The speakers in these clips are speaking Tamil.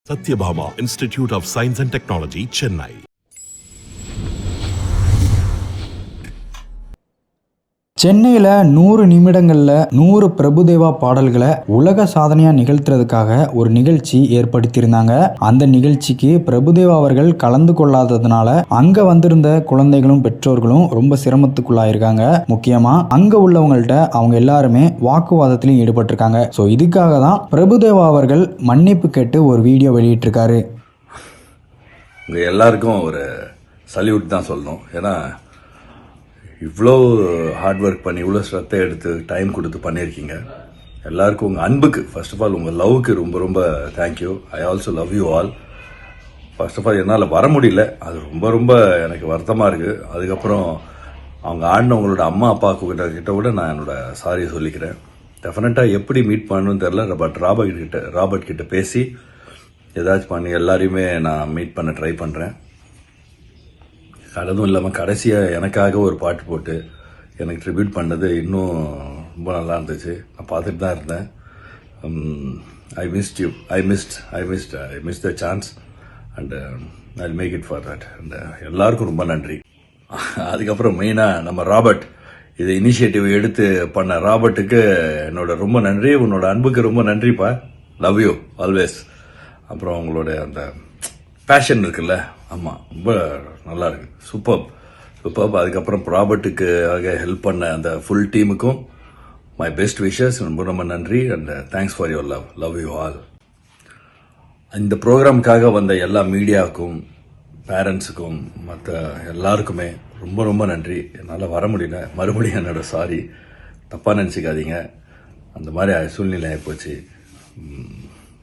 Satyabhama Institute of Science and Technology, Chennai. சென்னையில் 100 நிமிடங்களில் 100 பிரபுதேவா பாடல்களை உலக சாதனையாக நிகழ்த்துறதுக்காக ஒரு நிகழ்ச்சி ஏற்படுத்தியிருந்தாங்க. அந்த நிகழ்ச்சிக்கு பிரபுதேவா அவர்கள் கலந்து கொள்ளாததுனால அங்கே வந்திருந்த குழந்தைகளும் பெற்றோர்களும் ரொம்ப சிரமத்துக்குள்ளாயிருக்காங்க. முக்கியமாக அங்கே உள்ளவங்கள்ட்ட அவங்க எல்லாருமே வாக்குவாதத்திலையும் ஈடுபட்டிருக்காங்க. ஸோ இதுக்காக தான் பிரபுதேவா அவர்கள் மன்னிப்பு கேட்டு ஒரு வீடியோ வெளியிட்டிருக்காரு. உங்கள் எல்லாருக்கும் ஒரு சல்யூட் தான் சொல்லணும். ஏன்னா இவ்வளோ ஹார்ட் ஒர்க் பண்ணி இவ்வளோ ஸ்ரத்தை எடுத்து டைம் கொடுத்து பண்ணியிருக்கீங்க. எல்லாருக்கும் உங்கள் அன்புக்கு, ஃபர்ஸ்ட் ஆஃப் ஆல் உங்கள் லவ்க்கு ரொம்ப ரொம்ப thank you. I also love you all. First of all என்னால் வர முடியல, அது ரொம்ப ரொம்ப எனக்கு வருத்தமாக இருக்குது. அதுக்கப்புறம் அவங்க ஆடினவங்களோட அம்மா அப்பாவுக்கு கிட்ட கூட நான் என்னோட சாரியை சொல்லிக்கிறேன். டெஃபினட்டாக எப்படி மீட் பண்ணணும்னு தெரில, பட் ராபர்ட் கிட்ட பேசி ஏதாச்சும் பண்ணி எல்லாரையுமே நான் மீட் பண்ண ட்ரை பண்ணுறேன். அதுவும் இல்லாமல் கடைசியாக எனக்காக ஒரு பாட்டு போட்டு எனக்கு ட்ரிபியூட் பண்ணது இன்னும் ரொம்ப நல்லா இருந்துச்சு. நான் பார்த்துட்டு தான் இருந்தேன். I missed the chance and I make it for that. And எல்லாருக்கும் ரொம்ப நன்றி. அதுக்கப்புறம் மெயினாக நம்ம ராபர்ட் இதை இனிஷியேட்டிவ் எடுத்து பண்ண ராபர்ட்டுக்கு என்னோட ரொம்ப நன்றி. உன்னோட அன்புக்கு ரொம்ப நன்றிப்பா. Love you always. அப்புறம் உங்களோட அந்த பேஷன் இருக்குல்ல, ஆமாம், ரொம்ப நல்லா இருக்கு. சூப்பர். அதுக்கப்புறம் ராபர்ட்டுக்காக ஹெல்ப் பண்ண அந்த ஃபுல் டீமுக்கும் மை பெஸ்ட் விஷஸ், ரொம்ப ரொம்ப நன்றி. And thanks for your love you all. இந்த ப்ரோக்ராமுக்காக வந்த எல்லா மீடியாவுக்கும், பேரண்ட்ஸுக்கும், மற்ற எல்லாருக்குமே ரொம்ப ரொம்ப நன்றி. என்னால் வர முடியல, மறுபடியும் என்னோட சாரி, தப்பாக நினச்சிக்காதீங்க. அந்த மாதிரி சூழ்நிலை ஆகிப்போச்சு.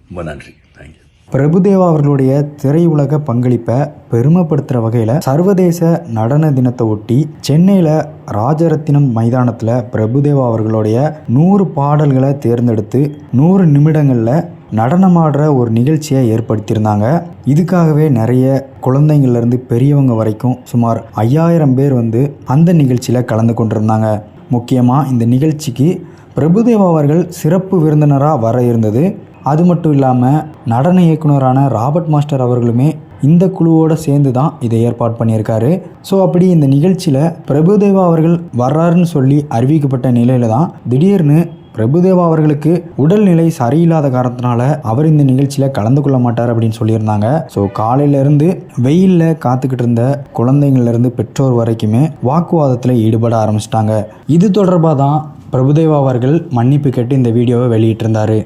ரொம்ப நன்றி. தேங்க்யூ. பிரபுதேவா அவர்களுடைய திரையுலக பங்களிப்பை பெருமைப்படுத்துகிற வகையில் சர்வதேச நடன தினத்தை ஒட்டி சென்னையில் ராஜரத்தினம் மைதானத்தில் பிரபுதேவா அவர்களுடைய 100 பாடல்களை தேர்ந்தெடுத்து 100 நிமிடங்களில் நடனமாடுற ஒரு நிகழ்ச்சியை ஏற்படுத்தியிருந்தாங்க. இதுக்காகவே நிறைய குழந்தைங்கள்லேருந்து பெரியவங்க வரைக்கும் சுமார் 5000 பேர் வந்து அந்த நிகழ்ச்சியில் கலந்து கொண்டிருந்தாங்க. முக்கியமாக இந்த நிகழ்ச்சிக்கு பிரபுதேவா அவர்கள் சிறப்பு விருந்தினராக வர இருந்தது. அது மட்டும் இல்லாமல் நடன இயக்குனரான ராபர்ட் மாஸ்டர் அவர்களுமே இந்த குழுவோடு சேர்ந்து தான் இதை ஏற்பாடு பண்ணியிருக்காரு. ஸோ அப்படி இந்த நிகழ்ச்சியில் பிரபுதேவா அவர்கள் வர்றாருன்னு சொல்லி அறிவிக்கப்பட்ட நிலையில தான் திடீர்னு பிரபுதேவா அவர்களுக்கு உடல்நிலை சரியில்லாத காரணத்தினால அவர் இந்த நிகழ்ச்சியில் கலந்து கொள்ள மாட்டார் அப்படின்னு சொல்லியிருந்தாங்க. ஸோ காலையிலேருந்து வெயிலில் காத்துக்கிட்டு இருந்த குழந்தைங்கள்லேருந்து பெற்றோர் வரைக்குமே வாக்குவாதத்தில் ஈடுபட ஆரம்பிச்சிட்டாங்க. இது தொடர்பாக தான் பிரபுதேவா அவர்கள் மன்னிப்பு கேட்டு இந்த வீடியோவை வெளியிட்டிருந்தார்.